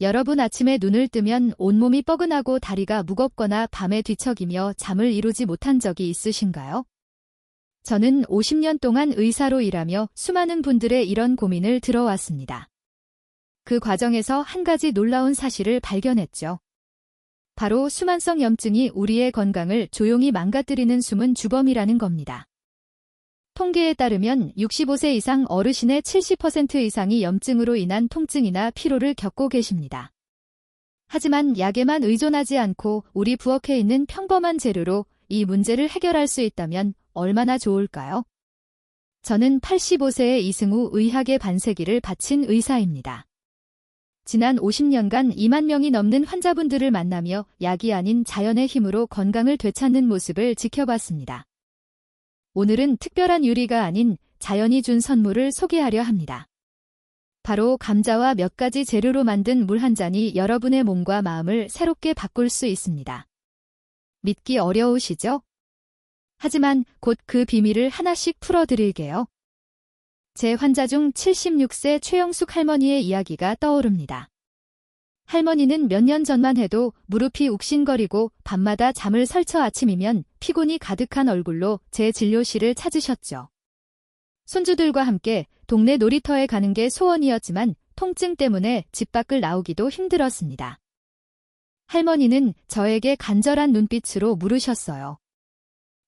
여러분 아침에 눈을 뜨면 온몸이 뻐근하고 다리가 무겁거나 밤에 뒤척이며 잠을 이루지 못한 적이 있으신가요? 저는 50년 동안 의사로 일하며 수많은 분들의 이런 고민을 들어왔습니다. 그 과정에서 한 가지 놀라운 사실을 발견했죠. 바로 수만성 염증이 우리의 건강을 조용히 망가뜨리는 숨은 주범이라는 겁니다. 통계에 따르면 65세 이상 어르신의 70% 이상이 염증으로 인한 통증이나 피로를 겪고 계십니다. 하지만 약에만 의존하지 않고 우리 부엌에 있는 평범한 재료로 이 문제를 해결할 수 있다면 얼마나 좋을까요? 저는 85세의 이승우 의학의 반세기를 바친 의사입니다. 지난 50년간 2만 명이 넘는 환자분들을 만나며 약이 아닌 자연의 힘으로 건강을 되찾는 모습을 지켜봤습니다. 오늘은 특별한 유리가 아닌 자연이 준 선물을 소개하려 합니다. 바로 감자와 몇 가지 재료로 만든 물 한 잔이 여러분의 몸과 마음을 새롭게 바꿀 수 있습니다. 믿기 어려우시죠? 하지만 곧 그 비밀을 하나씩 풀어드릴게요. 제 환자 중 76세 최영숙 할머니의 이야기가 떠오릅니다. 할머니는 몇 년 전만 해도 무릎이 욱신거리고 밤마다 잠을 설쳐 아침이면 피곤이 가득한 얼굴로 제 진료실을 찾으셨죠. 손주들과 함께 동네 놀이터에 가는 게 소원이었지만 통증 때문에 집 밖을 나오기도 힘들었습니다. 할머니는 저에게 간절한 눈빛으로 물으셨어요.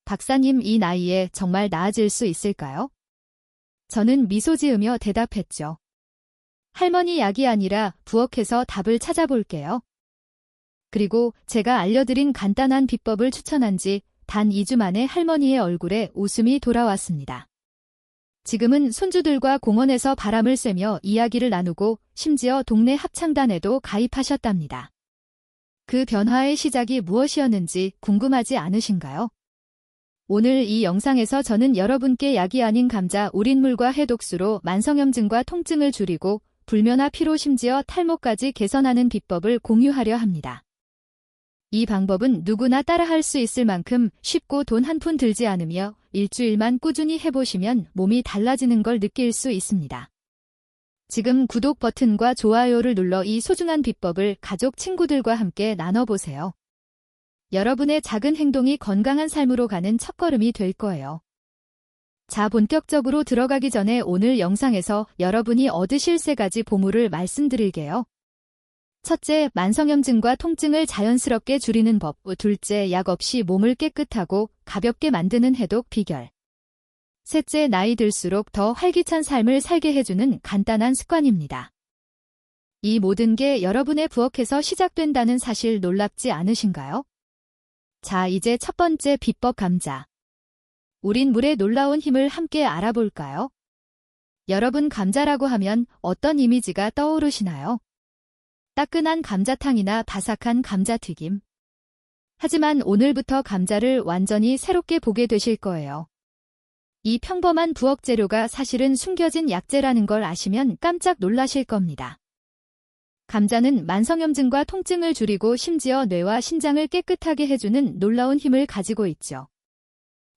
박사님, 이 나이에 정말 나아질 수 있을까요? 저는 미소 지으며 대답했죠. 할머니, 약이 아니라 부엌에서 답을 찾아볼게요. 그리고 제가 알려드린 간단한 비법을 추천한 지 단 2주 만에 할머니의 얼굴에 웃음이 돌아왔습니다. 지금은 손주들과 공원에서 바람을 쐬며 이야기를 나누고 심지어 동네 합창단에도 가입하셨답니다. 그 변화의 시작이 무엇이었는지 궁금하지 않으신가요? 오늘 이 영상에서 저는 여러분께 약이 아닌 감자, 우린물과 해독수로 만성염증과 통증을 줄이고 불면화, 피로, 심지어 탈모까지 개선하는 비법을 공유하려 합니다. 이 방법은 누구나 따라할 수 있을 만큼 쉽고 돈 한 푼 들지 않으며 일주일만 꾸준히 해보시면 몸이 달라지는 걸 느낄 수 있습니다. 지금 구독 버튼과 좋아요를 눌러 이 소중한 비법을 가족, 친구들과 함께 나눠보세요. 여러분의 작은 행동이 건강한 삶으로 가는 첫걸음이 될 거예요. 자, 본격적으로 들어가기 전에 오늘 영상에서 여러분이 얻으실 3가지 보물을 말씀드릴게요. 첫째, 만성염증과 통증을 자연스럽게 줄이는 법. 둘째, 약 없이 몸을 깨끗하고 가볍게 만드는 해독 비결. 셋째, 나이 들수록 더 활기찬 삶을 살게 해주는 간단한 습관입니다. 이 모든 게 여러분의 부엌에서 시작된다는 사실 놀랍지 않으신가요? 자, 이제 첫 번째 비법, 감자. 우린 물의 놀라운 힘을 함께 알아볼까요? 여러분, 감자라고 하면 어떤 이미지가 떠오르시나요? 따끈한 감자탕이나 바삭한 감자튀김. 하지만 오늘부터 감자를 완전히 새롭게 보게 되실 거예요. 이 평범한 부엌 재료가 사실은 숨겨진 약재라는 걸 아시면 깜짝 놀라실 겁니다. 감자는 만성염증과 통증을 줄이고 심지어 뇌와 신장을 깨끗하게 해주는 놀라운 힘을 가지고 있죠.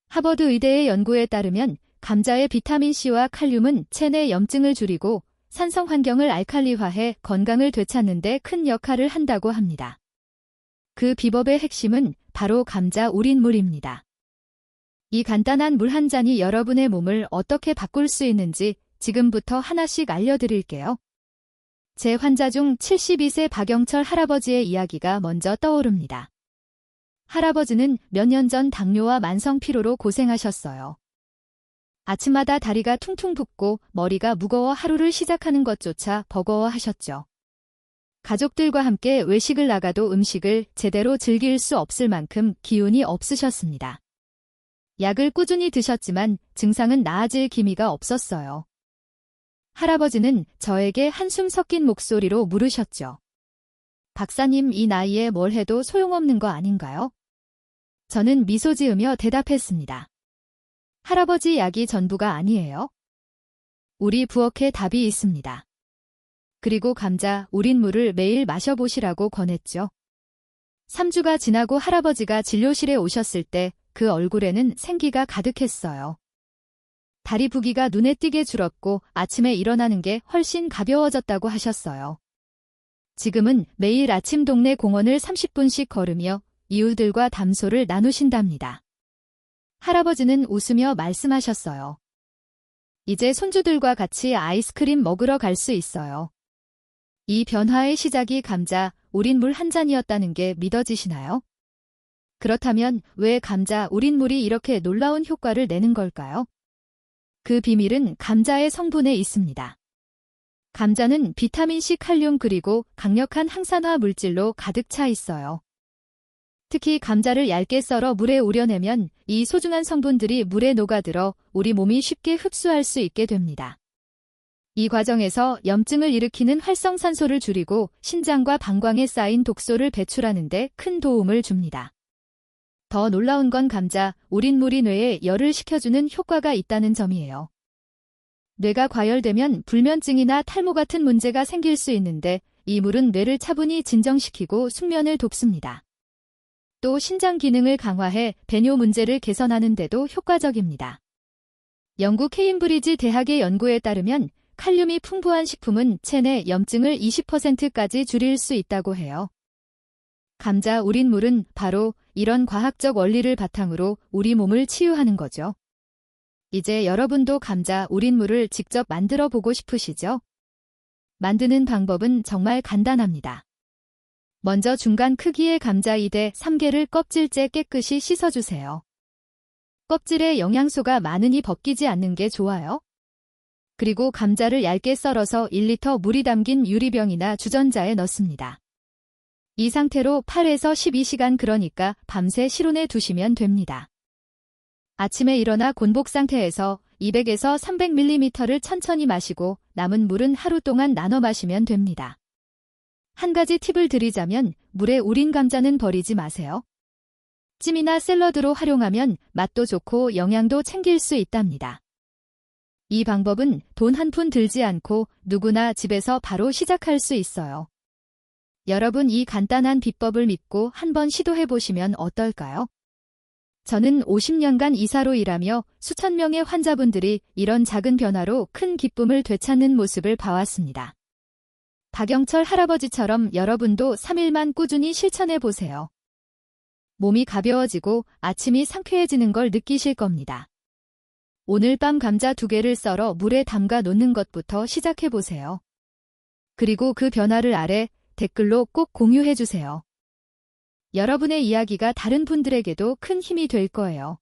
하버드 의대의 연구에 따르면 감자의 비타민C와 칼륨은 체내 염증을 줄이고 산성 환경을 알칼리화해 건강을 되찾는 데 큰 역할을 한다고 합니다. 그 비법의 핵심은 바로 감자 우린물입니다. 이 간단한 물 한 잔이 여러분의 몸을 어떻게 바꿀 수 있는지 지금부터 하나씩 알려드릴게요. 제 환자 중 72세 박영철 할아버지의 이야기가 먼저 떠오릅니다. 할아버지는 몇 년 전 당뇨와 만성 피로로 고생하셨어요. 아침마다 다리가 퉁퉁 붓고 머리가 무거워 하루를 시작하는 것조차 버거워하셨죠. 가족들과 함께 외식을 나가도 음식을 제대로 즐길 수 없을 만큼 기운이 없으셨습니다. 약을 꾸준히 드셨지만 증상은 나아질 기미가 없었어요. 할아버지는 저에게 한숨 섞인 목소리로 물으셨죠. 박사님, 이 나이에 뭘 해도 소용없는 거 아닌가요? 저는 미소 지으며 대답했습니다. 할아버지, 약이 전부가 아니에요. 우리 부엌에 답이 있습니다. 그리고 감자 우린물을 매일 마셔보시라고 권했죠. 3주가 지나고 할아버지가 진료실에 오셨을 때 그 얼굴에는 생기가 가득했어요. 다리 부기가 눈에 띄게 줄었고 아침에 일어나는 게 훨씬 가벼워졌다고 하셨어요. 지금은 매일 아침 동네 공원을 30분씩 걸으며 이웃들과 담소를 나누신답니다. 할아버지는 웃으며 말씀하셨어요. 이제 손주들과 같이 아이스크림 먹으러 갈 수 있어요. 이 변화의 시작이 감자 우린 물 한 잔이었다는 게 믿어지시나요? 그렇다면 왜 감자 우린 물이 이렇게 놀라운 효과를 내는 걸까요? 그 비밀은 감자의 성분에 있습니다. 감자는 비타민C, 칼륨 그리고 강력한 항산화 물질로 가득 차 있어요. 특히 감자를 얇게 썰어 물에 우려내면 이 소중한 성분들이 물에 녹아들어 우리 몸이 쉽게 흡수할 수 있게 됩니다. 이 과정에서 염증을 일으키는 활성산소를 줄이고 신장과 방광에 쌓인 독소를 배출하는 데 큰 도움을 줍니다. 더 놀라운 건 감자 우린 물이 뇌에 열을 식혀주는 효과가 있다는 점이에요. 뇌가 과열되면 불면증이나 탈모 같은 문제가 생길 수 있는데 이 물은 뇌를 차분히 진정시키고 숙면을 돕습니다. 또 신장 기능을 강화해 배뇨 문제를 개선하는 데도 효과적입니다. 영국 케임브리지 대학의 연구에 따르면 칼륨이 풍부한 식품은 체내 염증을 20%까지 줄일 수 있다고 해요. 감자 우린 물은 바로 이런 과학적 원리를 바탕으로 우리 몸을 치유하는 거죠. 이제 여러분도 감자 우린 물을 직접 만들어 보고 싶으시죠? 만드는 방법은 정말 간단합니다. 먼저 중간 크기의 감자 2대 3개를 껍질째 깨끗이 씻어주세요. 껍질에 영양소가 많으니 벗기지 않는 게 좋아요. 그리고 감자를 얇게 썰어서 1리터 물이 담긴 유리병이나 주전자에 넣습니다. 이 상태로 8에서 12시간 그러니까 밤새 실온에 두시면 됩니다. 아침에 일어나 곤복 상태에서 200에서 300ml를 천천히 마시고 남은 물은 하루 동안 나눠 마시면 됩니다. 한 가지 팁을 드리자면 물에 우린 감자는 버리지 마세요. 찜이나 샐러드로 활용하면 맛도 좋고 영양도 챙길 수 있답니다. 이 방법은 돈 한 푼 들지 않고 누구나 집에서 바로 시작할 수 있어요. 여러분 이 간단한 비법을 믿고 한번 시도해 보시면 어떨까요? 저는 50년간 이사로 일하며 수천 명의 환자분들이 이런 작은 변화로 큰 기쁨을 되찾는 모습을 봐왔습니다. 박영철 할아버지처럼 여러분도 3일만 꾸준히 실천해 보세요. 몸이 가벼워지고 아침이 상쾌해지는 걸 느끼실 겁니다. 오늘 밤 감자 2개를 썰어 물에 담가 놓는 것부터 시작해 보세요. 그리고 그 변화를 아래 댓글로 꼭 공유해 주세요. 여러분의 이야기가 다른 분들에게도 큰 힘이 될 거예요.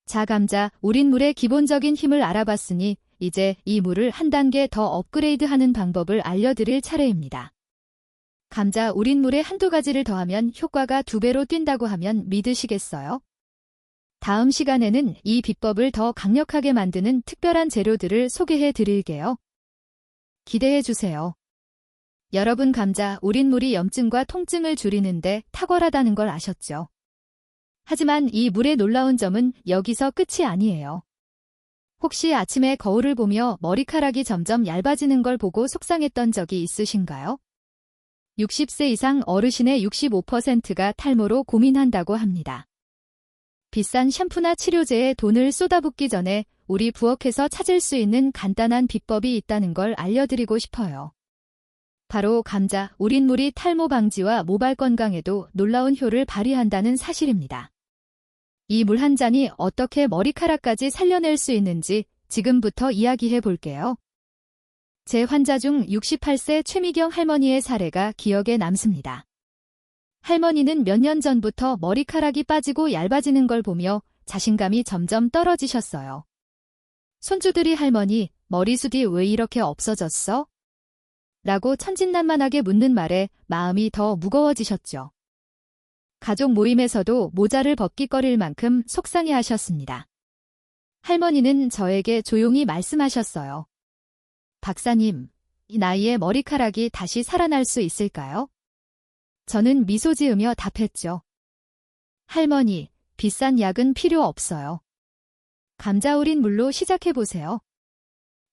자, 감자 우린 물의 기본적인 힘을 알아봤으니 이제 이 물을 한 단계 더 업그레이드하는 방법을 알려드릴 차례입니다. 감자 우린 물에 한두 가지를 더하면 효과가 2배로 뛴다고 하면 믿으시겠어요? 다음 시간에는 이 비법을 더 강력하게 만드는 특별한 재료들을 소개해 드릴게요. 기대해 주세요. 여러분 감자 우린 물이 염증과 통증을 줄이는데 탁월하다는 걸 아셨죠? 하지만 이 물의 놀라운 점은 여기서 끝이 아니에요. 혹시 아침에 거울을 보며 머리카락이 점점 얇아지는 걸 보고 속상했던 적이 있으신가요? 60세 이상 어르신의 65%가 탈모로 고민한다고 합니다. 비싼 샴푸나 치료제에 돈을 쏟아붓기 전에 우리 부엌에서 찾을 수 있는 간단한 비법이 있다는 걸 알려드리고 싶어요. 바로 감자 우린 물이 탈모 방지와 모발 건강에도 놀라운 효를 발휘한다는 사실입니다. 이 물 한 잔이 어떻게 머리카락까지 살려낼 수 있는지 지금부터 이야기해 볼게요. 제 환자 중 68세 최미경 할머니의 사례가 기억에 남습니다. 할머니는 몇 년 전부터 머리카락이 빠지고 얇아지는 걸 보며 자신감이 점점 떨어지셨어요. 손주들이 할머니, 머리숱이 왜 이렇게 없어졌어? 라고 천진난만하게 묻는 말에 마음이 더 무거워지셨죠. 가족 모임에서도 모자를 벗기거릴 만큼 속상해하셨습니다. 할머니는 저에게 조용히 말씀하셨어요. 박사님, 이 나이에 머리카락이 다시 살아날 수 있을까요? 저는 미소 지으며 답했죠. 할머니, 비싼 약은 필요 없어요. 감자 우린 물로 시작해보세요.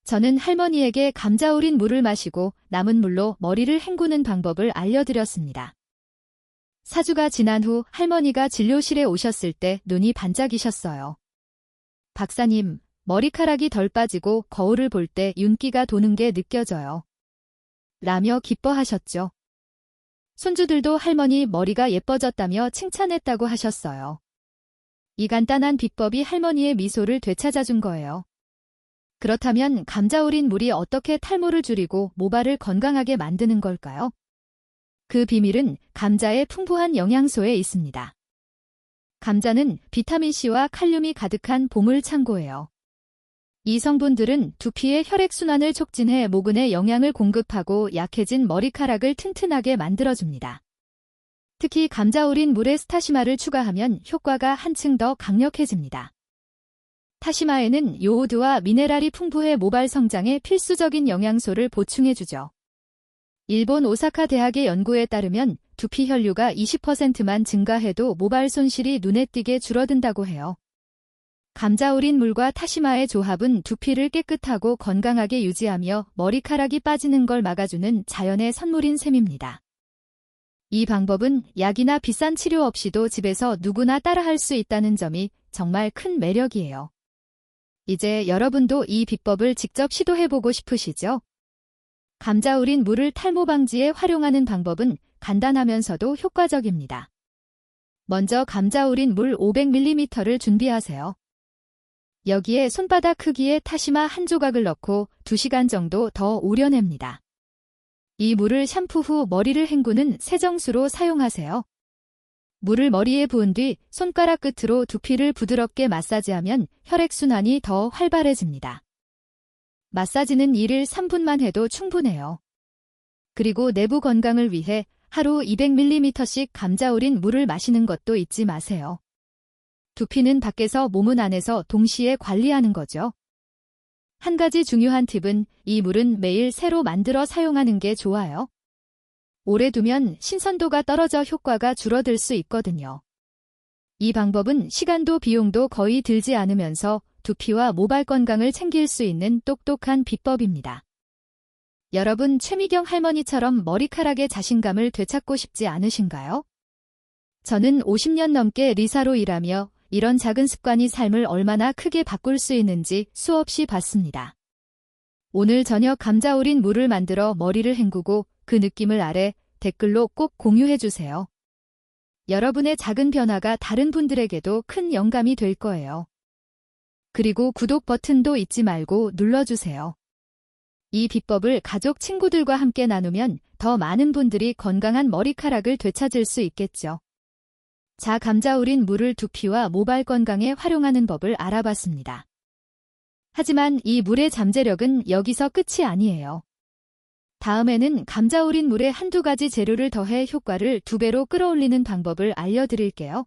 저는 할머니에게 감자 우린 물을 마시고 남은 물로 머리를 헹구는 방법을 알려드렸습니다. 4주가 지난 후 할머니가 진료실에 오셨을 때 눈이 반짝이셨어요. 박사님, 머리카락이 덜 빠지고 거울을 볼 때 윤기가 도는 게 느껴져요. 라며 기뻐하셨죠. 손주들도 할머니 머리가 예뻐졌다며 칭찬했다고 하셨어요. 이 간단한 비법이 할머니의 미소를 되찾아준 거예요. 그렇다면 감자 우린 물이 어떻게 탈모를 줄이고 모발을 건강하게 만드는 걸까요? 그 비밀은 감자의 풍부한 영양소에 있습니다. 감자는 비타민C와 칼륨이 가득한 보물 창고예요. 이 성분들은 두피의 혈액순환을 촉진해 모근에 영양을 공급하고 약해진 머리카락을 튼튼하게 만들어줍니다. 특히 감자 우린 물에 스타시마를 추가하면 효과가 한층 더 강력해집니다. 타시마에는 요오드와 미네랄이 풍부해 모발 성장에 필수적인 영양소를 보충해주죠. 일본 오사카 대학의 연구에 따르면 두피 혈류가 20%만 증가해도 모발 손실이 눈에 띄게 줄어든다고 해요. 감자 우린 물과 타시마의 조합은 두피를 깨끗하고 건강하게 유지하며 머리카락이 빠지는 걸 막아주는 자연의 선물인 셈입니다. 이 방법은 약이나 비싼 치료 없이도 집에서 누구나 따라할 수 있다는 점이 정말 큰 매력이에요. 이제 여러분도 이 비법을 직접 시도해보고 싶으시죠? 감자 우린 물을 탈모 방지에 활용하는 방법은 간단하면서도 효과적입니다. 먼저 감자 우린 물 500ml를 준비하세요. 여기에 손바닥 크기의 타시마 한 조각을 넣고 2시간 정도 더 우려냅니다. 이 물을 샴푸 후 머리를 헹구는 세정수로 사용하세요. 물을 머리에 부은 뒤 손가락 끝으로 두피를 부드럽게 마사지하면 혈액순환이 더 활발해집니다. 마사지는 1일 3분만 해도 충분해요. 그리고 내부 건강을 위해 하루 200ml씩 감자 우린 물을 마시는 것도 잊지 마세요. 두피는 밖에서 몸은 안에서 동시에 관리하는 거죠. 한 가지 중요한 팁은 이 물은 매일 새로 만들어 사용하는 게 좋아요. 오래 두면 신선도가 떨어져 효과가 줄어들 수 있거든요. 이 방법은 시간도 비용도 거의 들지 않으면서 두피와 모발 건강을 챙길 수 있는 똑똑한 비법입니다. 여러분 최미경 할머니처럼 머리카락의 자신감을 되찾고 싶지 않으신가요? 저는 50년 넘게 리사로 일하며 이런 작은 습관이 삶을 얼마나 크게 바꿀 수 있는지 수없이 봤습니다. 오늘 저녁 감자 우린 물을 만들어 머리를 헹구고 그 느낌을 아래 댓글로 꼭 공유해주세요. 여러분의 작은 변화가 다른 분들에게도 큰 영감이 될 거예요. 그리고 구독 버튼도 잊지 말고 눌러주세요. 이 비법을 가족, 친구들과 함께 나누면 더 많은 분들이 건강한 머리카락을 되찾을 수 있겠죠. 자, 감자 우린 물을 두피와 모발 건강에 활용하는 법을 알아봤습니다. 하지만 이 물의 잠재력은 여기서 끝이 아니에요. 다음에는 감자 우린 물에 한두 가지 재료를 더해 효과를 2배로 끌어올리는 방법을 알려드릴게요.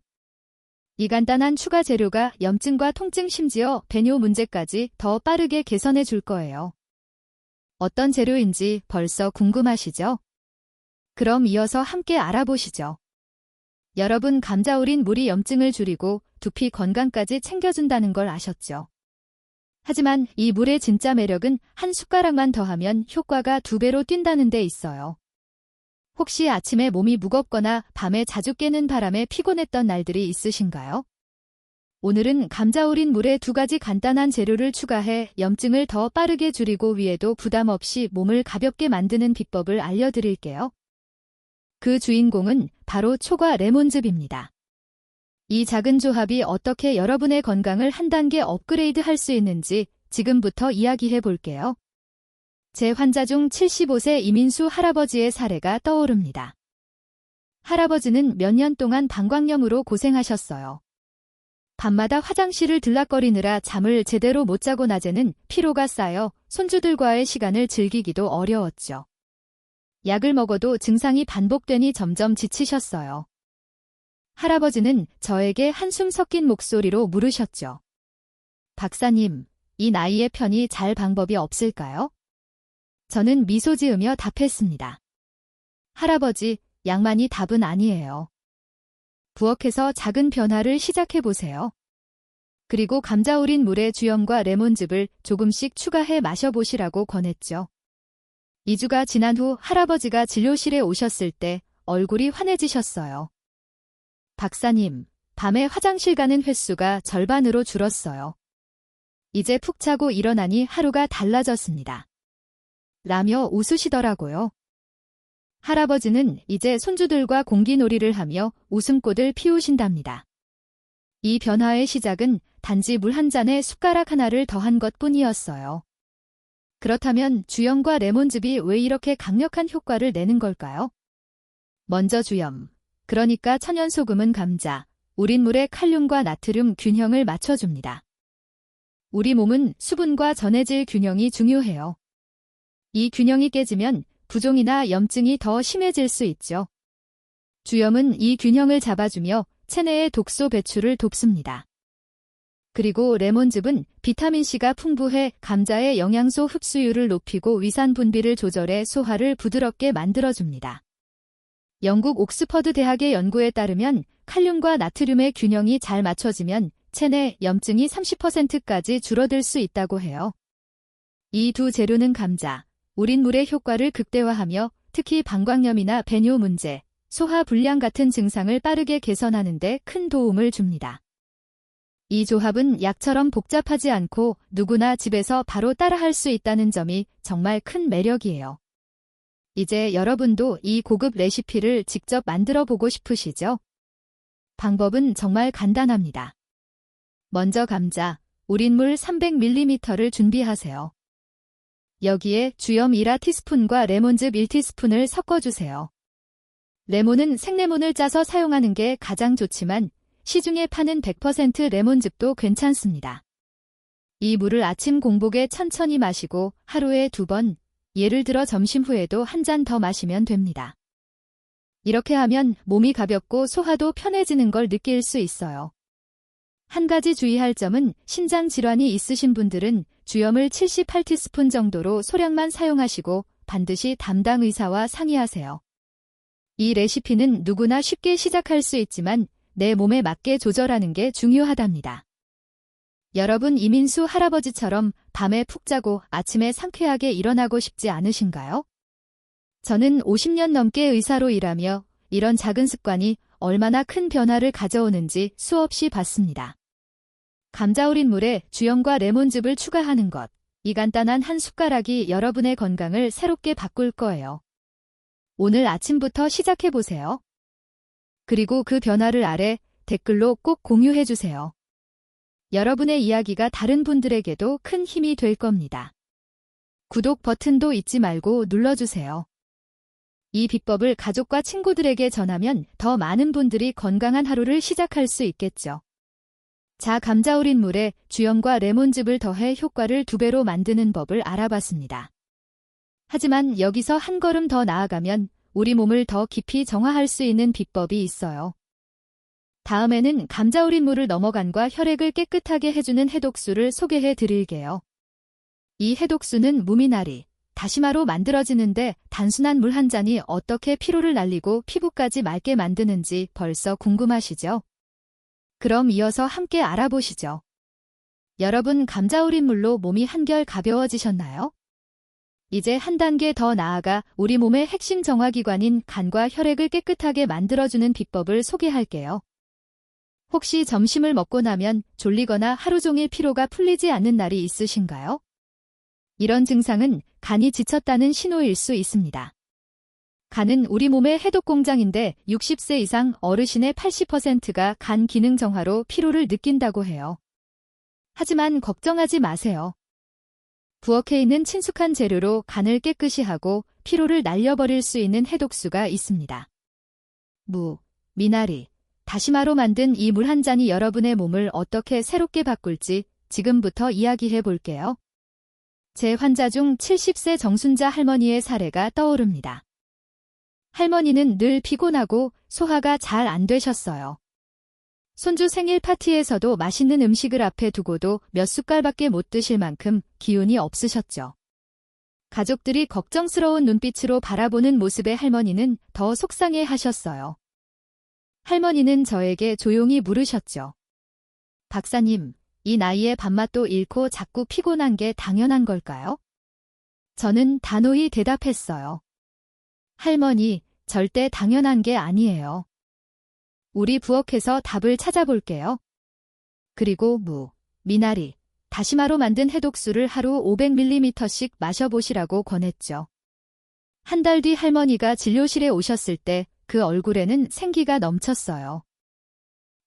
이 간단한 추가 재료가 염증과 통증 심지어 배뇨 문제까지 더 빠르게 개선해 줄 거예요. 어떤 재료인지 벌써 궁금하시죠? 그럼 이어서 함께 알아보시죠. 여러분 감자 우린 물이 염증을 줄이고 두피 건강까지 챙겨준다는 걸 아셨죠? 하지만 이 물의 진짜 매력은 한 숟가락만 더하면 효과가 2배로 뛴다는 데 있어요. 혹시 아침에 몸이 무겁거나 밤에 자주 깨는 바람에 피곤했던 날들이 있으신가요? 오늘은 감자 우린 물에 2가지 간단한 재료를 추가해 염증을 더 빠르게 줄이고 위에도 부담 없이 몸을 가볍게 만드는 비법을 알려드릴게요. 그 주인공은 바로 초과 레몬즙입니다. 이 작은 조합이 어떻게 여러분의 건강을 한 단계 업그레이드 할 수 있는지 지금부터 이야기해 볼게요. 제 환자 중 75세 이민수 할아버지의 사례가 떠오릅니다. 할아버지는 몇 년 동안 방광염으로 고생하셨어요. 밤마다 화장실을 들락거리느라 잠을 제대로 못 자고 낮에는 피로가 쌓여 손주들과의 시간을 즐기기도 어려웠죠. 약을 먹어도 증상이 반복되니 점점 지치셨어요. 할아버지는 저에게 한숨 섞인 목소리로 물으셨죠. 박사님, 이 나이에 편히 잘 방법이 없을까요? 저는 미소 지으며 답했습니다. 할아버지, 약만이 답은 아니에요. 부엌에서 작은 변화를 시작해보세요. 그리고 감자 우린 물에 주염과 레몬즙을 조금씩 추가해 마셔보시라고 권했죠. 2주가 지난 후 할아버지가 진료실에 오셨을 때 얼굴이 환해지셨어요. 박사님, 밤에 화장실 가는 횟수가 절반으로 줄었어요. 이제 푹 자고 일어나니 하루가 달라졌습니다. 라며 웃으시더라고요. 할아버지는 이제 손주들과 공기놀이를 하며 웃음꽃을 피우신답니다. 이 변화의 시작은 단지 물 한 잔에 숟가락 하나를 더한 것뿐이었어요. 그렇다면 주염과 레몬즙이 왜 이렇게 강력한 효과를 내는 걸까요? 먼저 주염, 그러니까 천연소금은 감자, 우린 물에 칼륨과 나트륨 균형을 맞춰줍니다. 우리 몸은 수분과 전해질 균형이 중요해요. 이 균형이 깨지면 부종이나 염증이 더 심해질 수 있죠. 주염은 이 균형을 잡아주며 체내의 독소 배출을 돕습니다. 그리고 레몬즙은 비타민C가 풍부해 감자의 영양소 흡수율을 높이고 위산 분비를 조절해 소화를 부드럽게 만들어줍니다. 영국 옥스퍼드 대학의 연구에 따르면 칼륨과 나트륨의 균형이 잘 맞춰지면 체내 염증이 30%까지 줄어들 수 있다고 해요. 이 두 재료는 감자, 우린 물의 효과를 극대화하며 특히 방광염이나 배뇨 문제, 소화 불량 같은 증상을 빠르게 개선하는 데 큰 도움을 줍니다. 이 조합은 약처럼 복잡하지 않고 누구나 집에서 바로 따라할 수 있다는 점이 정말 큰 매력이에요. 이제 여러분도 이 고급 레시피를 직접 만들어 보고 싶으시죠? 방법은 정말 간단합니다. 먼저 감자, 우린 물 300ml를 준비하세요. 여기에 주염 1티스푼과 레몬즙 1티스푼을 섞어주세요. 레몬은 생레몬을 짜서 사용하는 게 가장 좋지만 시중에 파는 100% 레몬즙도 괜찮습니다. 이 물을 아침 공복에 천천히 마시고 하루에 2번, 예를 들어 점심 후에도 한 잔 더 마시면 됩니다. 이렇게 하면 몸이 가볍고 소화도 편해지는 걸 느낄 수 있어요. 한 가지 주의할 점은 신장 질환이 있으신 분들은 주염을 78티스푼 정도로 소량만 사용하시고 반드시 담당 의사와 상의하세요. 이 레시피는 누구나 쉽게 시작할 수 있지만 내 몸에 맞게 조절하는 게 중요하답니다. 여러분 이민수 할아버지처럼 밤에 푹 자고 아침에 상쾌하게 일어나고 싶지 않으신가요? 저는 50년 넘게 의사로 일하며 이런 작은 습관이 얼마나 큰 변화를 가져오는지 수없이 봤습니다. 감자 우린 물에 주염과 레몬즙을 추가하는 것, 이 간단한 한 숟가락이 여러분의 건강을 새롭게 바꿀 거예요. 오늘 아침부터 시작해보세요. 그리고 그 변화를 아래 댓글로 꼭 공유해주세요. 여러분의 이야기가 다른 분들에게도 큰 힘이 될 겁니다. 구독 버튼도 잊지 말고 눌러주세요. 이 비법을 가족과 친구들에게 전하면 더 많은 분들이 건강한 하루를 시작할 수 있겠죠. 자, 감자 우린 물에 주염과 레몬즙을 더해 효과를 2배로 만드는 법을 알아봤습니다. 하지만 여기서 한 걸음 더 나아가면 우리 몸을 더 깊이 정화할 수 있는 비법이 있어요. 다음에는 감자 우린 물을 넘어 간과 혈액을 깨끗하게 해주는 해독수를 소개해 드릴게요. 이 해독수는 무미나리, 다시마로 만들어지는데 단순한 물 한 잔이 어떻게 피로를 날리고 피부까지 맑게 만드는지 벌써 궁금하시죠? 그럼 이어서 함께 알아보시죠. 여러분 감자 우린 물로 몸이 한결 가벼워지셨나요? 이제 한 단계 더 나아가 우리 몸의 핵심 정화기관인 간과 혈액을 깨끗하게 만들어주는 비법을 소개할게요. 혹시 점심을 먹고 나면 졸리거나 하루 종일 피로가 풀리지 않는 날이 있으신가요? 이런 증상은 간이 지쳤다는 신호일 수 있습니다. 간은 우리 몸의 해독 공장인데 60세 이상 어르신의 80%가 간 기능 정화로 피로를 느낀다고 해요. 하지만 걱정하지 마세요. 부엌에 있는 친숙한 재료로 간을 깨끗이 하고 피로를 날려버릴 수 있는 해독수가 있습니다. 무, 미나리, 다시마로 만든 이 물 한 잔이 여러분의 몸을 어떻게 새롭게 바꿀지 지금부터 이야기해 볼게요. 제 환자 중 70세 정순자 할머니의 사례가 떠오릅니다. 할머니는 늘 피곤하고 소화가 잘 안 되셨어요. 손주 생일 파티에서도 맛있는 음식을 앞에 두고도 몇 숟갈밖에 못 드실 만큼 기운이 없으셨죠. 가족들이 걱정스러운 눈빛으로 바라보는 모습에 할머니는 더 속상해 하셨어요. 할머니는 저에게 조용히 물으셨죠. 박사님, 이 나이에 밥맛도 잃고 자꾸 피곤한 게 당연한 걸까요? 저는 단호히 대답했어요. 할머니, 절대 당연한 게 아니에요. 우리 부엌에서 답을 찾아볼게요. 그리고 무, 미나리, 다시마로 만든 해독수를 하루 500ml씩 마셔보시라고 권했죠. 한 달 뒤 할머니가 진료실에 오셨을 때 그 얼굴에는 생기가 넘쳤어요.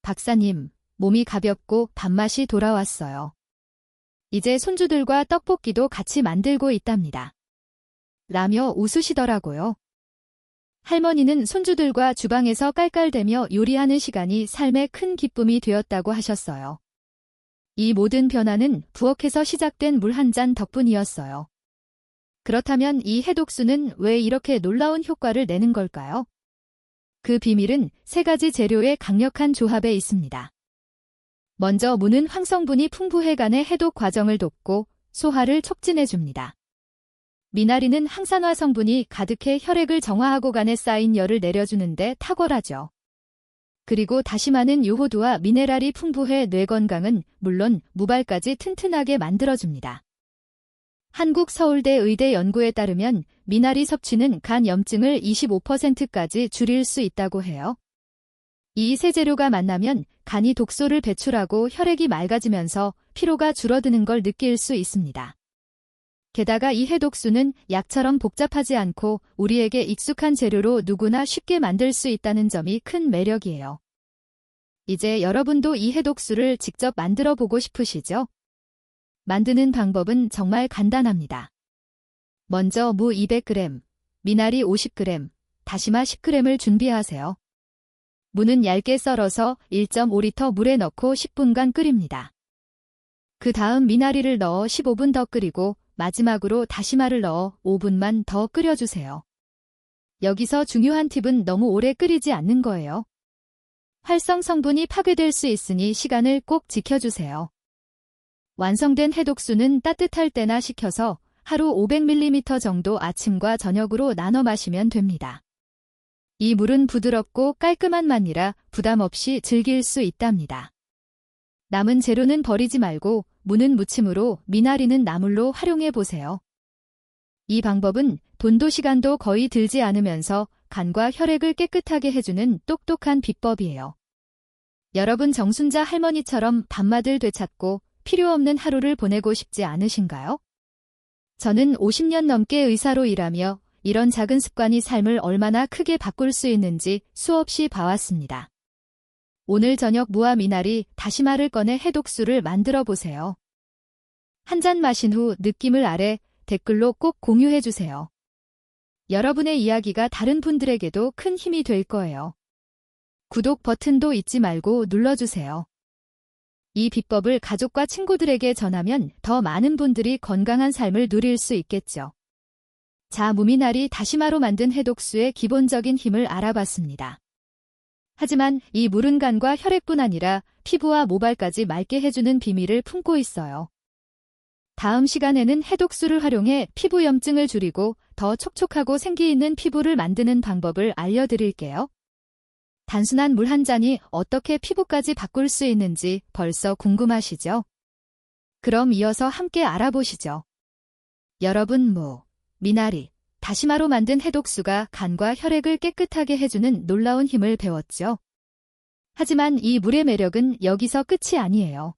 박사님, 몸이 가볍고 밥맛이 돌아왔어요. 이제 손주들과 떡볶이도 같이 만들고 있답니다. 라며 웃으시더라고요. 할머니는 손주들과 주방에서 깔깔대며 요리하는 시간이 삶의 큰 기쁨이 되었다고 하셨어요. 이 모든 변화는 부엌에서 시작된 물 한 잔 덕분이었어요. 그렇다면 이 해독수는 왜 이렇게 놀라운 효과를 내는 걸까요? 그 비밀은 3가지 재료의 강력한 조합에 있습니다. 먼저 무는 황성분이 풍부해 간의 해독 과정을 돕고 소화를 촉진해줍니다. 미나리는 항산화 성분이 가득해 혈액을 정화하고 간에 쌓인 열을 내려주는데 탁월하죠. 그리고 다시마는 요오드와 미네랄이 풍부해 뇌 건강은 물론 무발까지 튼튼하게 만들어줍니다. 한국 서울대 의대 연구에 따르면 미나리 섭취는 간 염증을 25%까지 줄일 수 있다고 해요. 이 세 재료가 만나면 간이 독소를 배출하고 혈액이 맑아지면서 피로가 줄어드는 걸 느낄 수 있습니다. 게다가 이 해독수는 약처럼 복잡하지 않고 우리에게 익숙한 재료로 누구나 쉽게 만들 수 있다는 점이 큰 매력이에요. 이제 여러분도 이 해독수를 직접 만들어 보고 싶으시죠? 만드는 방법은 정말 간단합니다. 먼저 무 200g, 미나리 50g, 다시마 10g을 준비하세요. 무는 얇게 썰어서 1.5리터 물에 넣고 10분간 끓입니다. 그 다음 미나리를 넣어 15분 더 끓이고 마지막으로 다시마를 넣어 5분만 더 끓여주세요. 여기서 중요한 팁은 너무 오래 끓이지 않는 거예요. 활성 성분이 파괴될 수 있으니 시간을 꼭 지켜주세요. 완성된 해독수는 따뜻할 때나 식혀서 하루 500ml 정도 아침과 저녁으로 나눠 마시면 됩니다. 이 물은 부드럽고 깔끔한 맛이라 부담 없이 즐길 수 있답니다. 남은 재료는 버리지 말고 무는 무침으로, 미나리는 나물로 활용해 보세요. 이 방법은 돈도 시간도 거의 들지 않으면서 간과 혈액을 깨끗하게 해주는 똑똑한 비법이에요. 여러분 정순자 할머니처럼 밥맛을 되찾고 필요 없는 하루를 보내고 싶지 않으신가요? 저는 50년 넘게 의사로 일하며 이런 작은 습관이 삶을 얼마나 크게 바꿀 수 있는지 수없이 봐왔습니다. 오늘 저녁 무와 미나리, 다시마를 꺼내 해독수를 만들어 보세요. 한 잔 마신 후 느낌을 아래 댓글로 꼭 공유해 주세요. 여러분의 이야기가 다른 분들에게도 큰 힘이 될 거예요. 구독 버튼도 잊지 말고 눌러주세요. 이 비법을 가족과 친구들에게 전하면 더 많은 분들이 건강한 삶을 누릴 수 있겠죠. 자, 무미나리 다시마로 만든 해독수의 기본적인 힘을 알아봤습니다. 하지만 이 물은 간과 혈액뿐 아니라 피부와 모발까지 맑게 해주는 비밀을 품고 있어요. 다음 시간에는 해독수를 활용해 피부 염증을 줄이고 더 촉촉하고 생기 있는 피부를 만드는 방법을 알려드릴게요. 단순한 물 한 잔이 어떻게 피부까지 바꿀 수 있는지 벌써 궁금하시죠? 그럼 이어서 함께 알아보시죠. 여러분 무, 미나리, 다시마로 만든 해독수가 간과 혈액을 깨끗하게 해주는 놀라운 힘을 배웠죠. 하지만 이 물의 매력은 여기서 끝이 아니에요.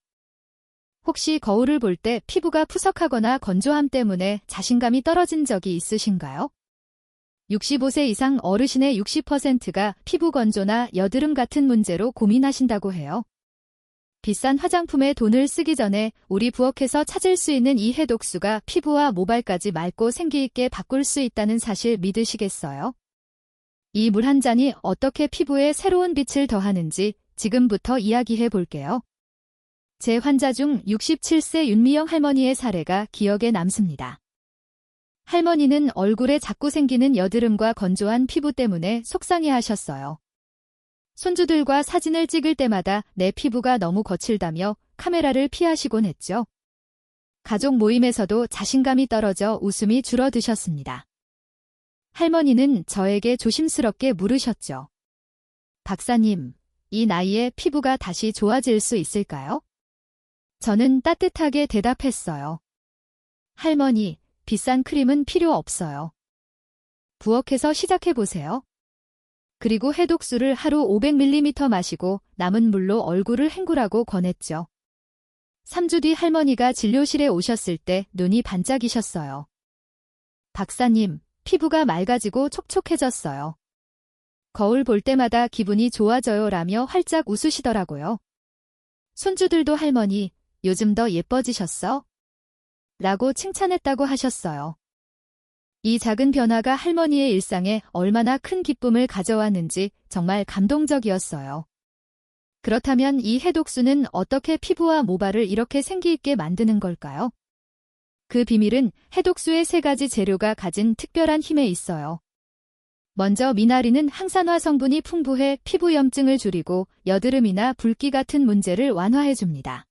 혹시 거울을 볼 때 피부가 푸석하거나 건조함 때문에 자신감이 떨어진 적이 있으신가요? 65세 이상 어르신의 60%가 피부 건조나 여드름 같은 문제로 고민하신다고 해요. 비싼 화장품에 돈을 쓰기 전에 우리 부엌에서 찾을 수 있는 이 해독수가 피부와 모발까지 맑고 생기 있게 바꿀 수 있다는 사실 믿으시겠어요? 이 물 한 잔이 어떻게 피부에 새로운 빛을 더하는지 지금부터 이야기해 볼게요. 제 환자 중 67세 윤미영 할머니의 사례가 기억에 남습니다. 할머니는 얼굴에 자꾸 생기는 여드름과 건조한 피부 때문에 속상해하셨어요. 손주들과 사진을 찍을 때마다 내 피부가 너무 거칠다며 카메라를 피하시곤 했죠. 가족 모임에서도 자신감이 떨어져 웃음이 줄어드셨습니다. 할머니는 저에게 조심스럽게 물으셨죠. 박사님, 이 나이에 피부가 다시 좋아질 수 있을까요? 저는 따뜻하게 대답했어요. 할머니, 비싼 크림은 필요 없어요. 부엌에서 시작해보세요. 그리고 해독수를 하루 500ml 마시고 남은 물로 얼굴을 헹구라고 권했죠. 3주 뒤 할머니가 진료실에 오셨을 때 눈이 반짝이셨어요. 박사님, 피부가 맑아지고 촉촉해졌어요. 거울 볼 때마다 기분이 좋아져요 라며 활짝 웃으시더라고요. 손주들도 할머니, 요즘 더 예뻐지셨어? 라고 칭찬했다고 하셨어요. 이 작은 변화가 할머니의 일상에 얼마나 큰 기쁨을 가져왔는지 정말 감동적이었어요. 그렇다면 이 해독수는 어떻게 피부와 모발을 이렇게 생기있게 만드는 걸까요? 그 비밀은 해독수의 3가지 재료가 가진 특별한 힘에 있어요. 먼저 미나리는 항산화 성분이 풍부해 피부 염증을 줄이고 여드름이나 붉기 같은 문제를 완화해줍니다.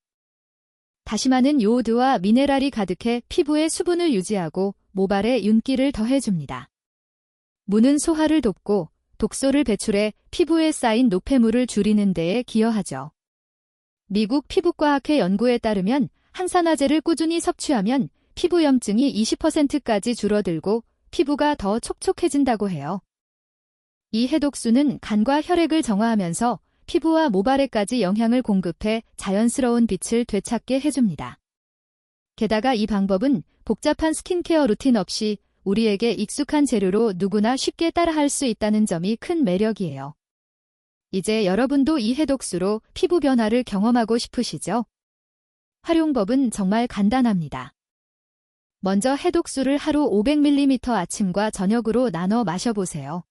다시마는 요오드와 미네랄이 가득해 피부의 수분을 유지하고 모발에 윤기를 더해줍니다. 무는 소화를 돕고 독소를 배출해 피부에 쌓인 노폐물을 줄이는 데에 기여하죠. 미국 피부과학회 연구에 따르면 항산화제를 꾸준히 섭취하면 피부 염증이 20%까지 줄어들고 피부가 더 촉촉해진다고 해요. 이 해독수는 간과 혈액을 정화하면서 피부와 모발에까지 영양을 공급해 자연스러운 빛을 되찾게 해줍니다. 게다가 이 방법은 복잡한 스킨케어 루틴 없이 우리에게 익숙한 재료로 누구나 쉽게 따라할 수 있다는 점이 큰 매력이에요. 이제 여러분도 이 해독수로 피부 변화를 경험하고 싶으시죠? 활용법은 정말 간단합니다. 먼저 해독수를 하루 500ml 아침과 저녁으로 나눠 마셔보세요.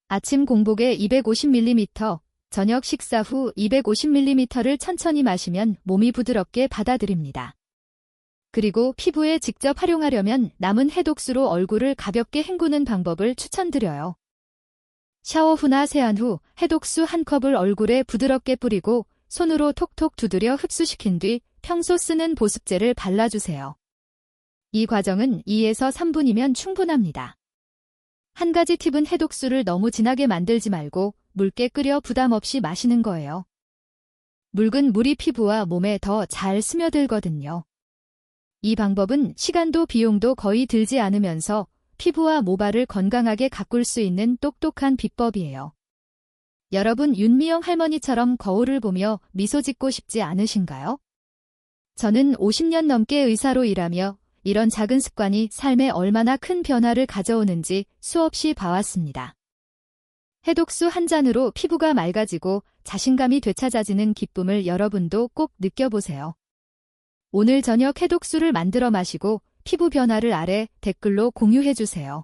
아침 공복에 250ml, 저녁 식사 후 250ml를 천천히 마시면 몸이 부드럽게 받아들입니다. 그리고 피부에 직접 활용하려면 남은 해독수로 얼굴을 가볍게 헹구는 방법을 추천드려요. 샤워 후나 세안 후 해독수 1컵을 얼굴에 부드럽게 뿌리고 손으로 톡톡 두드려 흡수시킨 뒤 평소 쓰는 보습제를 발라주세요. 이 과정은 2에서 3분이면 충분합니다. 한 가지 팁은 해독수를 너무 진하게 만들지 말고 묽게 끓여 부담 없이 마시는 거예요. 묽은 물이 피부와 몸에 더 잘 스며들거든요. 이 방법은 시간도 비용도 거의 들지 않으면서 피부와 모발을 건강하게 가꿀 수 있는 똑똑한 비법이에요. 여러분 윤미영 할머니처럼 거울을 보며 미소 짓고 싶지 않으신가요? 저는 50년 넘게 의사로 일하며 이런 작은 습관이 삶에 얼마나 큰 변화를 가져오는지 수없이 봐왔습니다. 해독수 한 잔으로 피부가 맑아지고 자신감이 되찾아지는 기쁨을 여러분도 꼭 느껴보세요. 오늘 저녁 해독수를 만들어 마시고 피부 변화를 아래 댓글로 공유해주세요.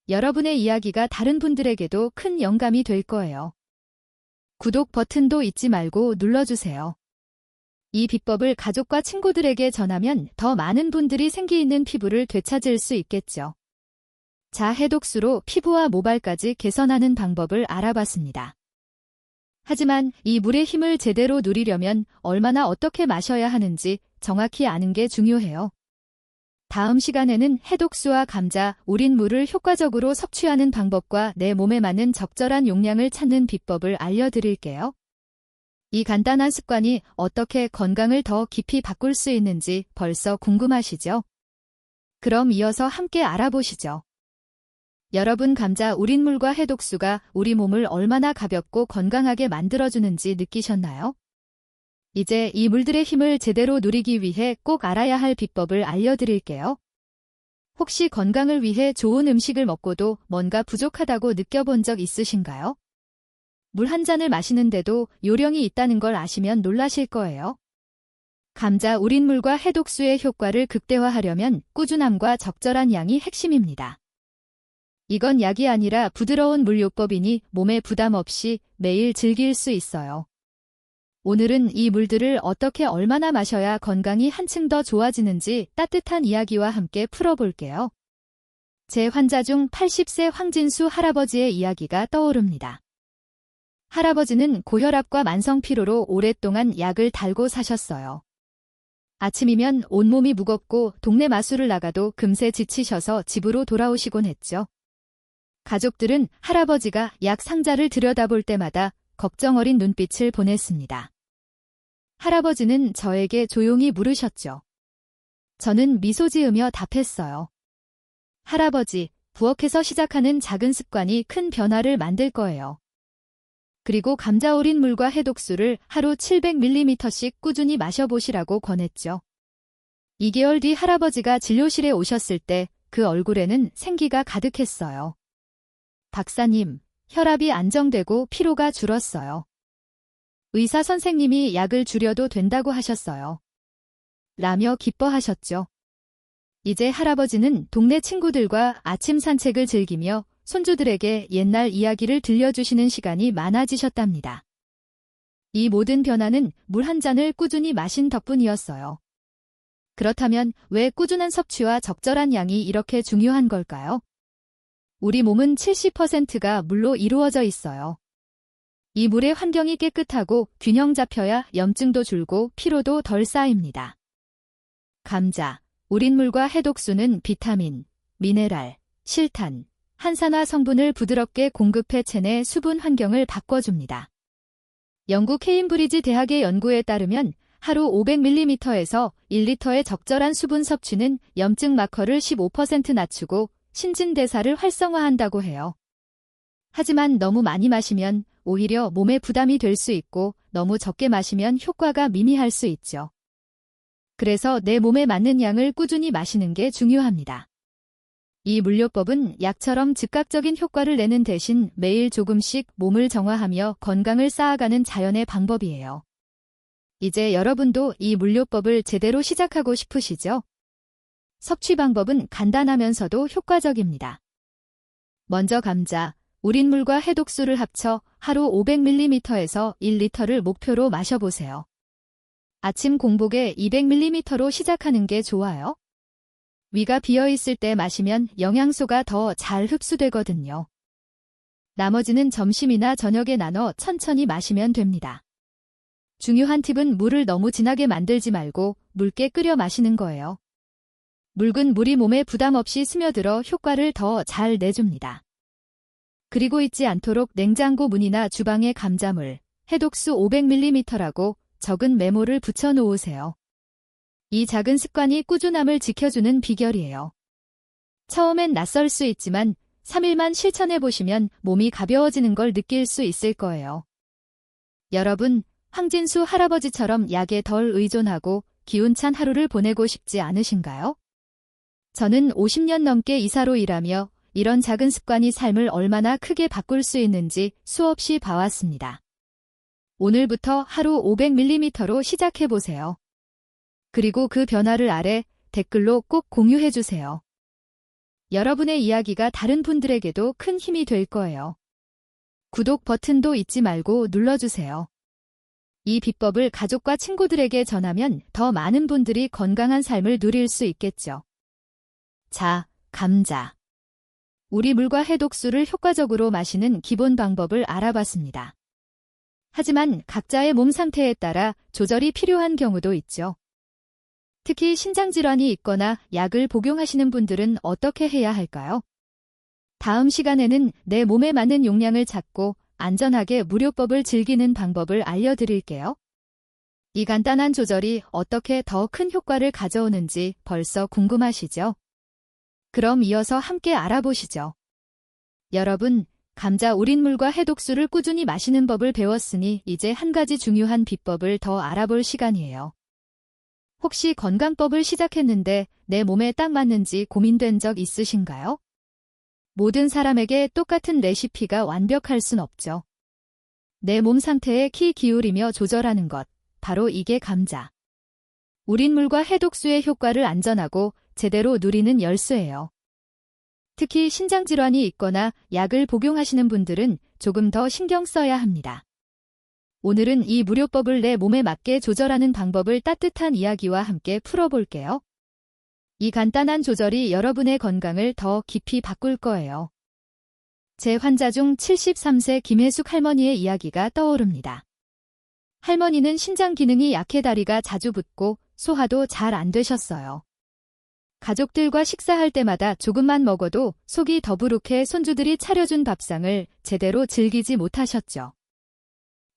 여러분의 이야기가 다른 분들에게도 큰 영감이 될 거예요. 구독 버튼도 잊지 말고 눌러주세요. 이 비법을 가족과 친구들에게 전하면 더 많은 분들이 생기 있는 피부를 되찾을 수 있겠죠. 자, 해독수로 피부와 모발까지 개선하는 방법을 알아봤습니다. 하지만 이 물의 힘을 제대로 누리려면 얼마나 어떻게 마셔야 하는지 정확히 아는 게 중요해요. 다음 시간에는 해독수와 감자, 우린 물을 효과적으로 섭취하는 방법과 내 몸에 맞는 적절한 용량을 찾는 비법을 알려드릴게요. 이 간단한 습관이 어떻게 건강을 더 깊이 바꿀 수 있는지 벌써 궁금하시죠? 그럼 이어서 함께 알아보시죠. 여러분 감자 우린물과 해독수가 우리 몸을 얼마나 가볍고 건강하게 만들어주는지 느끼셨나요? 이제 이 물들의 힘을 제대로 누리기 위해 꼭 알아야 할 비법을 알려드릴게요. 혹시 건강을 위해 좋은 음식을 먹고도 뭔가 부족하다고 느껴본 적 있으신가요? 물 한 잔을 마시는데도 요령이 있다는 걸 아시면 놀라실 거예요. 감자 우린물과 해독수의 효과를 극대화하려면 꾸준함과 적절한 양이 핵심입니다. 이건 약이 아니라 부드러운 물요법이니 몸에 부담 없이 매일 즐길 수 있어요. 오늘은 이 물들을 어떻게 얼마나 마셔야 건강이 한층 더 좋아지는지 따뜻한 이야기와 함께 풀어볼게요. 제 환자 중 80세 황진수 할아버지의 이야기가 떠오릅니다. 할아버지는 고혈압과 만성피로로 오랫동안 약을 달고 사셨어요. 아침이면 온몸이 무겁고 동네 마술을 나가도 금세 지치셔서 집으로 돌아오시곤 했죠. 가족들은 할아버지가 약 상자를 들여다볼 때마다 걱정 어린 눈빛을 보냈습니다. 할아버지는 저에게 조용히 물으셨죠. 저는 미소 지으며 답했어요. 할아버지, 부엌에서 시작하는 작은 습관이 큰 변화를 만들 거예요. 그리고 감자 우린 물과 해독수를 하루 700ml씩 꾸준히 마셔보시라고 권했죠. 2개월 뒤 할아버지가 진료실에 오셨을 때 그 얼굴에는 생기가 가득했어요. 박사님, 혈압이 안정되고 피로가 줄었어요. 의사 선생님이 약을 줄여도 된다고 하셨어요. 라며 기뻐하셨죠. 이제 할아버지는 동네 친구들과 아침 산책을 즐기며 손주들에게 옛날 이야기를 들려주시는 시간이 많아지셨답니다. 이 모든 변화는 물 한 잔을 꾸준히 마신 덕분이었어요. 그렇다면 왜 꾸준한 섭취와 적절한 양이 이렇게 중요한 걸까요? 우리 몸은 70%가 물로 이루어져 있어요. 이 물의 환경이 깨끗하고 균형 잡혀야 염증도 줄고 피로도 덜 쌓입니다. 감자, 우린 물과 해독수는 비타민, 미네랄, 실탄, 한산화 성분을 부드럽게 공급해 체내 수분 환경을 바꿔줍니다. 영국 케임브리지 대학의 연구에 따르면 하루 500ml에서 1리터의 적절한 수분 섭취는 염증 마커를 15% 낮추고 신진대사를 활성화한다고 해요. 하지만 너무 많이 마시면 오히려 몸에 부담이 될 수 있고 너무 적게 마시면 효과가 미미할 수 있죠. 그래서 내 몸에 맞는 양을 꾸준히 마시는 게 중요합니다. 이 물요법은 약처럼 즉각적인 효과를 내는 대신 매일 조금씩 몸을 정화하며 건강을 쌓아가는 자연의 방법이에요. 이제 여러분도 이 물요법을 제대로 시작하고 싶으시죠? 섭취 방법은 간단하면서도 효과적입니다. 먼저 감자, 우린 물과 해독수를 합쳐 하루 500ml에서 1리터를 목표로 마셔보세요. 아침 공복에 200ml로 시작하는 게 좋아요. 위가 비어있을 때 마시면 영양소가 더 잘 흡수되거든요. 나머지는 점심이나 저녁에 나눠 천천히 마시면 됩니다. 중요한 팁은 물을 너무 진하게 만들지 말고 묽게 끓여 마시는 거예요. 묽은 물이 몸에 부담 없이 스며들어 효과를 더 잘 내줍니다. 그리고 잊지 않도록 냉장고 문이나 주방에 감자물, 해독수 500ml라고 적은 메모를 붙여 놓으세요. 이 작은 습관이 꾸준함을 지켜주는 비결이에요. 처음엔 낯설 수 있지만 3일만 실천해보시면 몸이 가벼워지는 걸 느낄 수 있을 거예요. 여러분, 황진수 할아버지처럼 약에 덜 의존하고 기운찬 하루를 보내고 싶지 않으신가요? 저는 50년 넘게 이사로 일하며 이런 작은 습관이 삶을 얼마나 크게 바꿀 수 있는지 수없이 봐왔습니다. 오늘부터 하루 500ml로 시작해보세요. 그리고 그 변화를 아래 댓글로 꼭 공유해주세요. 여러분의 이야기가 다른 분들에게도 큰 힘이 될 거예요. 구독 버튼도 잊지 말고 눌러주세요. 이 비법을 가족과 친구들에게 전하면 더 많은 분들이 건강한 삶을 누릴 수 있겠죠. 자, 감자. 우리 물과 해독수를 효과적으로 마시는 기본 방법을 알아봤습니다. 하지만 각자의 몸 상태에 따라 조절이 필요한 경우도 있죠. 특히 신장질환이 있거나 약을 복용하시는 분들은 어떻게 해야 할까요? 다음 시간에는 내 몸에 맞는 용량을 찾고 안전하게 물요법을 즐기는 방법을 알려드릴게요. 이 간단한 조절이 어떻게 더 큰 효과를 가져오는지 벌써 궁금하시죠? 그럼 이어서 함께 알아보시죠. 여러분, 감자 우린 물과 해독수를 꾸준히 마시는 법을 배웠으니 이제 한 가지 중요한 비법을 더 알아볼 시간이에요. 혹시 건강법을 시작했는데 내 몸에 딱 맞는지 고민된 적 있으신가요? 모든 사람에게 똑같은 레시피가 완벽할 순 없죠. 내 몸 상태에 키 기울이며 조절하는 것, 바로 이게 감자. 우린 물과 해독수의 효과를 안전하고 제대로 누리는 열쇠예요. 특히 신장질환이 있거나 약을 복용하시는 분들은 조금 더 신경 써야 합니다. 오늘은 이 물요법을 내 몸에 맞게 조절하는 방법을 따뜻한 이야기와 함께 풀어볼게요. 이 간단한 조절이 여러분의 건강을 더 깊이 바꿀 거예요. 제 환자 중 73세 김혜숙 할머니의 이야기가 떠오릅니다. 할머니는 신장 기능이 약해 다리가 자주 붓고 소화도 잘 안 되셨어요. 가족들과 식사할 때마다 조금만 먹어도 속이 더부룩해 손주들이 차려준 밥상을 제대로 즐기지 못하셨죠.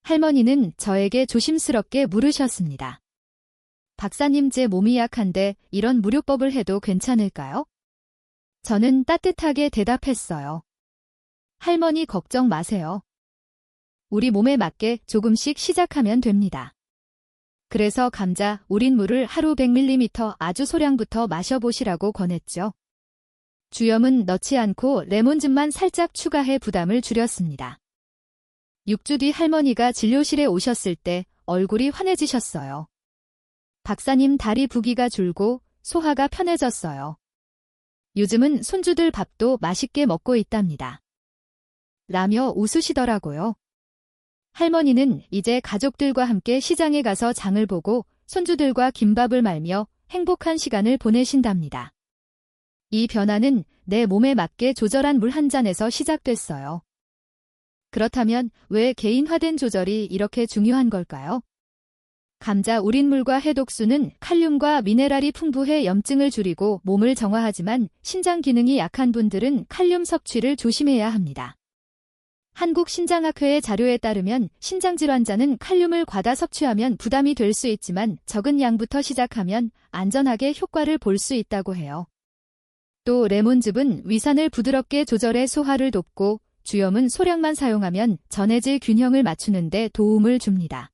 할머니는 저에게 조심스럽게 물으셨습니다. 박사님, 제 몸이 약한데 이런 물요법을 해도 괜찮을까요? 저는 따뜻하게 대답했어요. 할머니, 걱정 마세요. 우리 몸에 맞게 조금씩 시작하면 됩니다. 그래서 감자, 우린 물을 하루 100ml 아주 소량부터 마셔보시라고 권했죠. 주염은 넣지 않고 레몬즙만 살짝 추가해 부담을 줄였습니다. 6주 뒤 할머니가 진료실에 오셨을 때 얼굴이 환해지셨어요. 박사님 다리 부기가 줄고 소화가 편해졌어요. 요즘은 손주들 밥도 맛있게 먹고 있답니다. 라며 웃으시더라고요. 할머니는 이제 가족들과 함께 시장에 가서 장을 보고 손주들과 김밥을 말며 행복한 시간을 보내신답니다. 이 변화는 내 몸에 맞게 조절한 물 한 잔에서 시작됐어요. 그렇다면 왜 개인화된 조절이 이렇게 중요한 걸까요? 감자 우린물과 해독수는 칼륨과 미네랄이 풍부해 염증을 줄이고 몸을 정화하지만 신장 기능이 약한 분들은 칼륨 섭취를 조심해야 합니다. 한국신장학회의 자료에 따르면 신장질환자는 칼륨을 과다 섭취하면 부담이 될 수 있지만 적은 양부터 시작하면 안전하게 효과를 볼 수 있다고 해요. 또 레몬즙은 위산을 부드럽게 조절해 소화를 돕고 주염은 소량만 사용하면 전해질 균형을 맞추는 데 도움을 줍니다.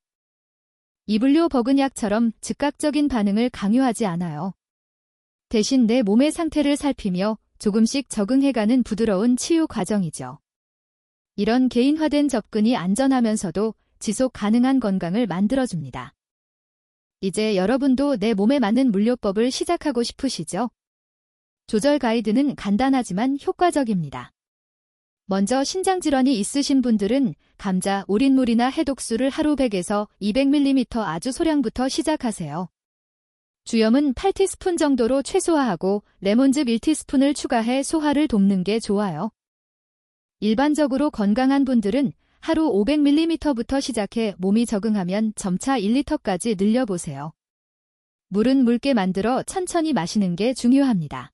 이불요 버근약처럼 즉각적인 반응을 강요하지 않아요. 대신 내 몸의 상태를 살피며 조금씩 적응해가는 부드러운 치유 과정이죠. 이런 개인화된 접근이 안전하면서도 지속 가능한 건강을 만들어줍니다. 이제 여러분도 내 몸에 맞는 물요법을 시작하고 싶으시죠? 조절 가이드는 간단하지만 효과적입니다. 먼저 신장질환이 있으신 분들은 감자, 우린물이나 해독수를 하루 100에서 200ml 아주 소량부터 시작하세요. 주염은 8티스푼 정도로 최소화하고 레몬즙 1티스푼을 추가해 소화를 돕는 게 좋아요. 일반적으로 건강한 분들은 하루 500ml부터 시작해 몸이 적응하면 점차 1리터까지 늘려보세요. 물은 묽게 만들어 천천히 마시는 게 중요합니다.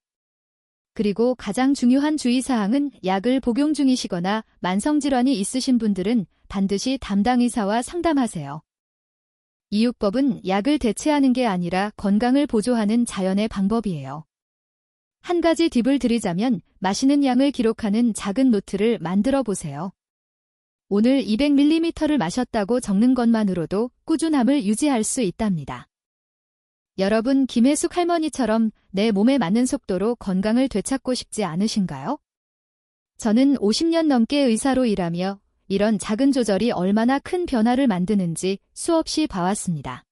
그리고 가장 중요한 주의사항은 약을 복용 중이시거나 만성질환이 있으신 분들은 반드시 담당 의사와 상담하세요. 이육법은 약을 대체하는 게 아니라 건강을 보조하는 자연의 방법이에요. 한 가지 팁을 드리자면 마시는 양을 기록하는 작은 노트를 만들어 보세요. 오늘 200ml를 마셨다고 적는 것만으로도 꾸준함을 유지할 수 있답니다. 여러분 김혜숙 할머니처럼 내 몸에 맞는 속도로 건강을 되찾고 싶지 않으신가요? 저는 50년 넘게 의사로 일하며 이런 작은 조절이 얼마나 큰 변화를 만드는지 수없이 봐왔습니다.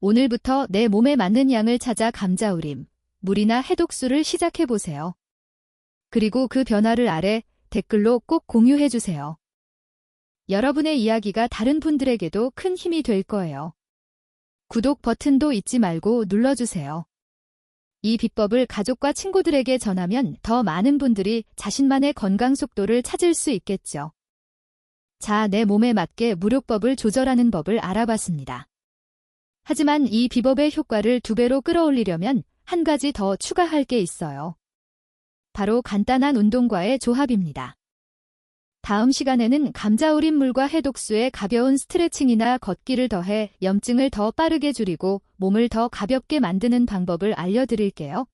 오늘부터 내 몸에 맞는 양을 찾아 감자우림, 물이나 해독수를 시작해보세요. 그리고 그 변화를 아래 댓글로 꼭 공유해주세요. 여러분의 이야기가 다른 분들에게도 큰 힘이 될 거예요. 구독 버튼도 잊지 말고 눌러주세요. 이 비법을 가족과 친구들에게 전하면 더 많은 분들이 자신만의 건강 속도를 찾을 수 있겠죠. 자, 내 몸에 맞게 물요법을 조절하는 법을 알아봤습니다. 하지만 이 비법의 효과를 2배로 끌어올리려면 한 가지 더 추가할 게 있어요. 바로 간단한 운동과의 조합입니다. 다음 시간에는 감자 우린 물과 해독수에 가벼운 스트레칭이나 걷기를 더해 염증을 더 빠르게 줄이고 몸을 더 가볍게 만드는 방법을 알려드릴게요.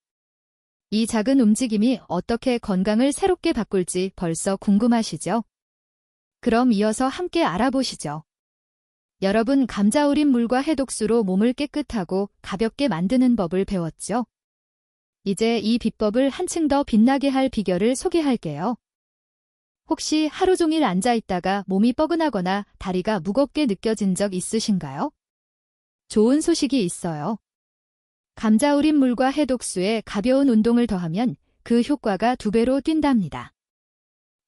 이 작은 움직임이 어떻게 건강을 새롭게 바꿀지 벌써 궁금하시죠? 그럼 이어서 함께 알아보시죠. 여러분 감자 우린 물과 해독수로 몸을 깨끗하고 가볍게 만드는 법을 배웠죠? 이제 이 비법을 한층 더 빛나게 할 비결을 소개할게요. 혹시 하루 종일 앉아있다가 몸이 뻐근하거나 다리가 무겁게 느껴진 적 있으신가요? 좋은 소식이 있어요. 감자 우린 물과 해독수에 가벼운 운동을 더하면 그 효과가 2배로 뛴답니다.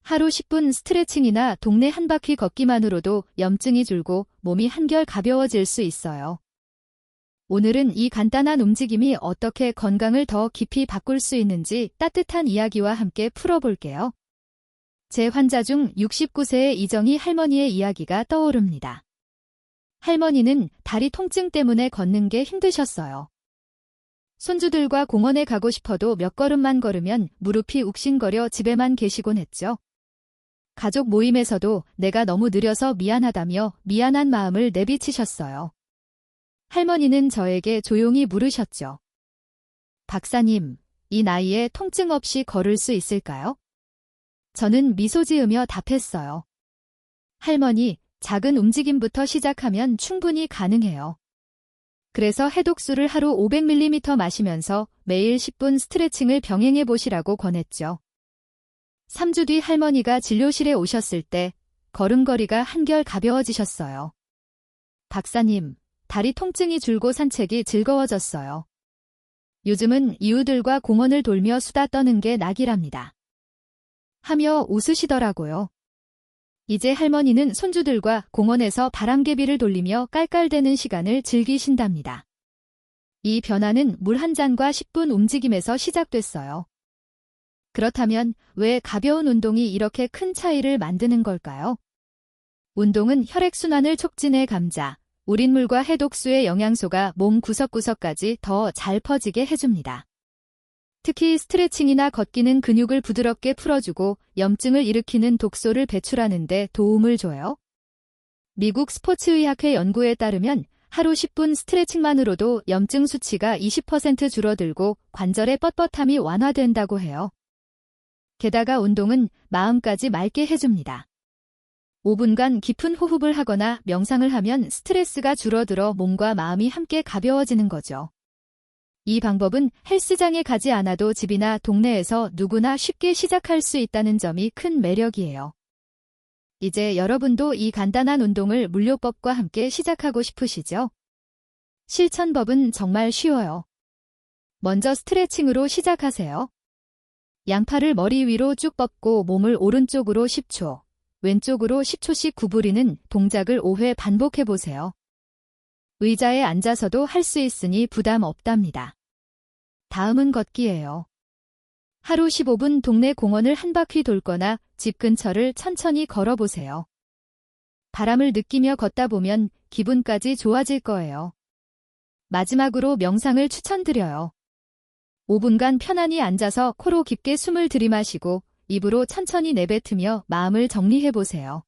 하루 10분 스트레칭이나 동네 한 바퀴 걷기만으로도 염증이 줄고 몸이 한결 가벼워질 수 있어요. 오늘은 이 간단한 움직임이 어떻게 건강을 더 깊이 바꿀 수 있는지 따뜻한 이야기와 함께 풀어볼게요. 제 환자 중 69세의 이정희 할머니의 이야기가 떠오릅니다. 할머니는 다리 통증 때문에 걷는 게 힘드셨어요. 손주들과 공원에 가고 싶어도 몇 걸음만 걸으면 무릎이 욱신거려 집에만 계시곤 했죠. 가족 모임에서도 내가 너무 느려서 미안하다며 미안한 마음을 내비치셨어요. 할머니는 저에게 조용히 물으셨죠. 박사님, 이 나이에 통증 없이 걸을 수 있을까요? 저는 미소 지으며 답했어요. 할머니, 작은 움직임부터 시작하면 충분히 가능해요. 그래서 해독수를 하루 500ml 마시면서 매일 10분 스트레칭을 병행해 보시라고 권했죠. 3주 뒤 할머니가 진료실에 오셨을 때 걸음걸이가 한결 가벼워지셨어요. 박사님, 다리 통증이 줄고 산책이 즐거워졌어요. 요즘은 이웃들과 공원을 돌며 수다 떠는 게 낙이랍니다. 하며 웃으시더라고요. 이제 할머니는 손주들과 공원에서 바람개비를 돌리며 깔깔대는 시간을 즐기신답니다. 이 변화는 물 한 잔과 10분 움직임에서 시작됐어요. 그렇다면 왜 가벼운 운동이 이렇게 큰 차이를 만드는 걸까요? 운동은 혈액순환을 촉진해 감자, 우린 물과 해독수의 영양소가 몸 구석구석까지 더 잘 퍼지게 해줍니다. 특히 스트레칭이나 걷기는 근육을 부드럽게 풀어주고 염증을 일으키는 독소를 배출하는 데 도움을 줘요. 미국 스포츠의학회 연구에 따르면 하루 10분 스트레칭만으로도 염증 수치가 20% 줄어들고 관절의 뻣뻣함이 완화된다고 해요. 게다가 운동은 마음까지 맑게 해줍니다. 5분간 깊은 호흡을 하거나 명상을 하면 스트레스가 줄어들어 몸과 마음이 함께 가벼워지는 거죠. 이 방법은 헬스장에 가지 않아도 집이나 동네에서 누구나 쉽게 시작할 수 있다는 점이 큰 매력이에요. 이제 여러분도 이 간단한 운동을 물요법과 함께 시작하고 싶으시죠? 실천법은 정말 쉬워요. 먼저 스트레칭으로 시작하세요. 양팔을 머리 위로 쭉 뻗고 몸을 오른쪽으로 10초, 왼쪽으로 10초씩 구부리는 동작을 5회 반복해보세요. 의자에 앉아서도 할 수 있으니 부담 없답니다. 다음은 걷기예요. 하루 15분 동네 공원을 한 바퀴 돌거나 집 근처를 천천히 걸어보세요. 바람을 느끼며 걷다 보면 기분까지 좋아질 거예요. 마지막으로 명상을 추천드려요. 5분간 편안히 앉아서 코로 깊게 숨을 들이마시고 입으로 천천히 내뱉으며 마음을 정리해보세요.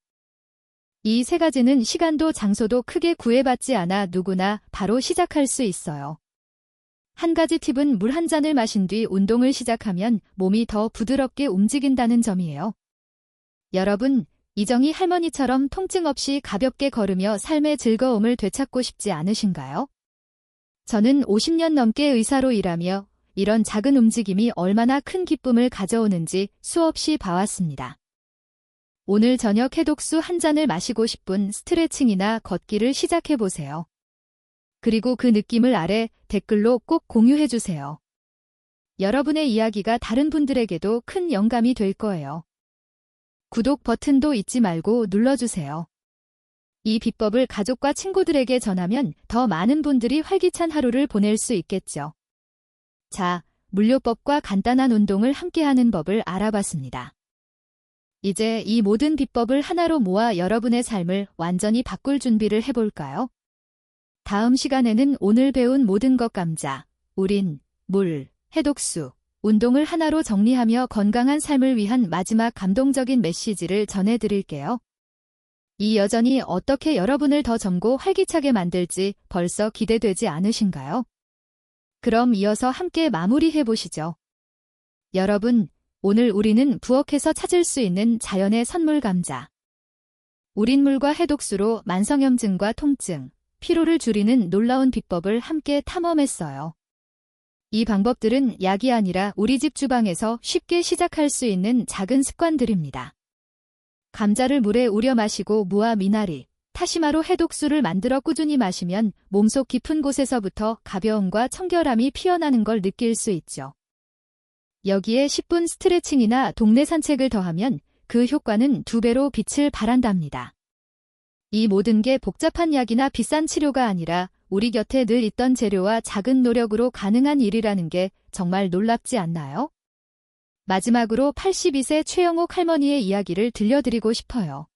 이 세 가지는 시간도 장소도 크게 구애받지 않아 누구나 바로 시작할 수 있어요. 한 가지 팁은 물 한 잔을 마신 뒤 운동을 시작하면 몸이 더 부드럽게 움직인다는 점이에요. 여러분, 이정희 할머니처럼 통증 없이 가볍게 걸으며 삶의 즐거움을 되찾고 싶지 않으신가요? 저는 50년 넘게 의사로 일하며 이런 작은 움직임이 얼마나 큰 기쁨을 가져오는지 수없이 봐왔습니다. 오늘 저녁 해독수 한 잔을 마시고 10분 스트레칭이나 걷기를 시작해보세요. 그리고 그 느낌을 아래 댓글로 꼭 공유해주세요. 여러분의 이야기가 다른 분들에게도 큰 영감이 될 거예요. 구독 버튼도 잊지 말고 눌러주세요. 이 비법을 가족과 친구들에게 전하면 더 많은 분들이 활기찬 하루를 보낼 수 있겠죠. 자, 물요법과 간단한 운동을 함께하는 법을 알아봤습니다. 이제 이 모든 비법을 하나로 모아 여러분의 삶을 완전히 바꿀 준비를 해볼까요? 다음 시간에는 오늘 배운 모든 것 감자, 우린, 물, 해독수, 운동을 하나로 정리하며 건강한 삶을 위한 마지막 감동적인 메시지를 전해드릴게요. 이 여정이 어떻게 여러분을 더 젊고 활기차게 만들지 벌써 기대되지 않으신가요? 그럼 이어서 함께 마무리해보시죠. 여러분, 오늘 우리는 부엌에서 찾을 수 있는 자연의 선물 감자. 우린 물과 해독수로 만성염증과 통증, 피로를 줄이는 놀라운 비법을 함께 탐험했어요. 이 방법들은 약이 아니라 우리 집 주방에서 쉽게 시작할 수 있는 작은 습관들입니다. 감자를 물에 우려 마시고 무와 미나리, 타시마로 해독수를 만들어 꾸준히 마시면 몸속 깊은 곳에서부터 가벼움과 청결함이 피어나는 걸 느낄 수 있죠. 여기에 10분 스트레칭이나 동네 산책을 더하면 그 효과는 2배로 빛을 발한답니다. 이 모든 게 복잡한 약이나 비싼 치료가 아니라 우리 곁에 늘 있던 재료와 작은 노력으로 가능한 일이라는 게 정말 놀랍지 않나요? 마지막으로 82세 최영옥 할머니의 이야기를 들려드리고 싶어요.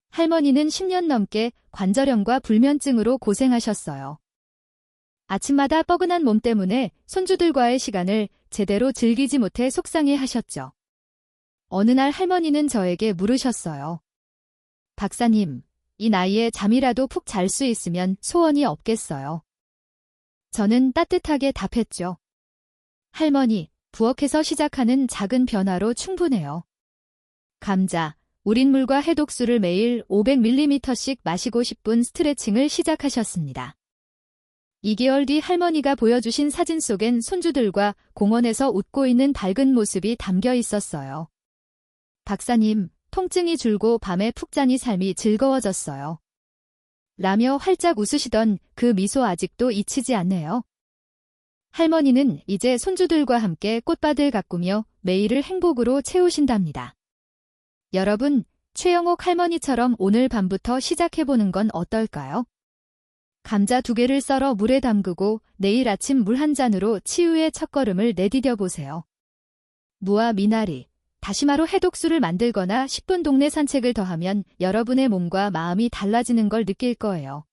할머니는 10년 넘게 관절염과 불면증으로 고생하셨어요. 아침마다 뻐근한 몸 때문에 손주들과의 시간을 제대로 즐기지 못해 속상해 하셨죠. 어느 날 할머니는 저에게 물으셨어요. 박사님, 이 나이에 잠이라도 푹 잘 수 있으면 소원이 없겠어요. 저는 따뜻하게 답했죠. 할머니, 부엌에서 시작하는 작은 변화로 충분해요. 감자, 우린 물과 해독수를 매일 500ml씩 마시고 10분 스트레칭을 시작하셨습니다. 2개월 뒤 할머니가 보여주신 사진 속엔 손주들과 공원에서 웃고 있는 밝은 모습이 담겨 있었어요. 박사님, 통증이 줄고 밤에 푹 자니 삶이 즐거워졌어요. 라며 활짝 웃으시던 그 미소 아직도 잊히지 않네요. 할머니는 이제 손주들과 함께 꽃밭을 가꾸며 매일을 행복으로 채우신답니다. 여러분, 최영옥 할머니처럼 오늘 밤부터 시작해보는 건 어떨까요? 감자 2개를 썰어 물에 담그고 내일 아침 물 한 잔으로 치유의 첫걸음을 내디뎌 보세요. 무와 미나리, 다시마로 해독수를 만들거나 10분 동네 산책을 더하면 여러분의 몸과 마음이 달라지는 걸 느낄 거예요.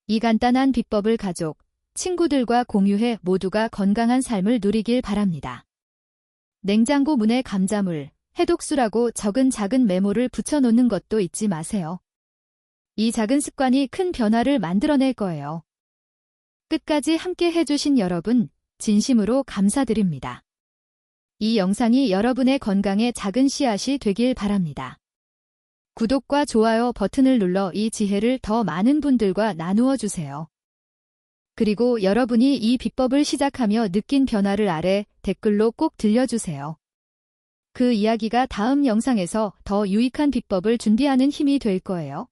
이 간단한 비법을 가족, 친구들과 공유해 모두가 건강한 삶을 누리길 바랍니다. 냉장고 문에 감자물, 해독수라고 적은 작은 메모를 붙여놓는 것도 잊지 마세요. 이 작은 습관이 큰 변화를 만들어낼 거예요. 끝까지 함께 해주신 여러분, 진심으로 감사드립니다. 이 영상이 여러분의 건강에 작은 씨앗이 되길 바랍니다. 구독과 좋아요 버튼을 눌러 이 지혜를 더 많은 분들과 나누어 주세요. 그리고 여러분이 이 비법을 시작하며 느낀 변화를 아래 댓글로 꼭 들려주세요. 그 이야기가 다음 영상에서 더 유익한 비법을 준비하는 힘이 될 거예요.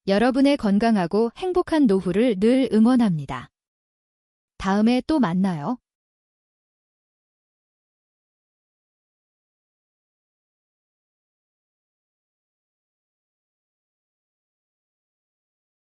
여러분의 건강하고 행복한 노후를 늘 응원합니다. 다음에 또 만나요.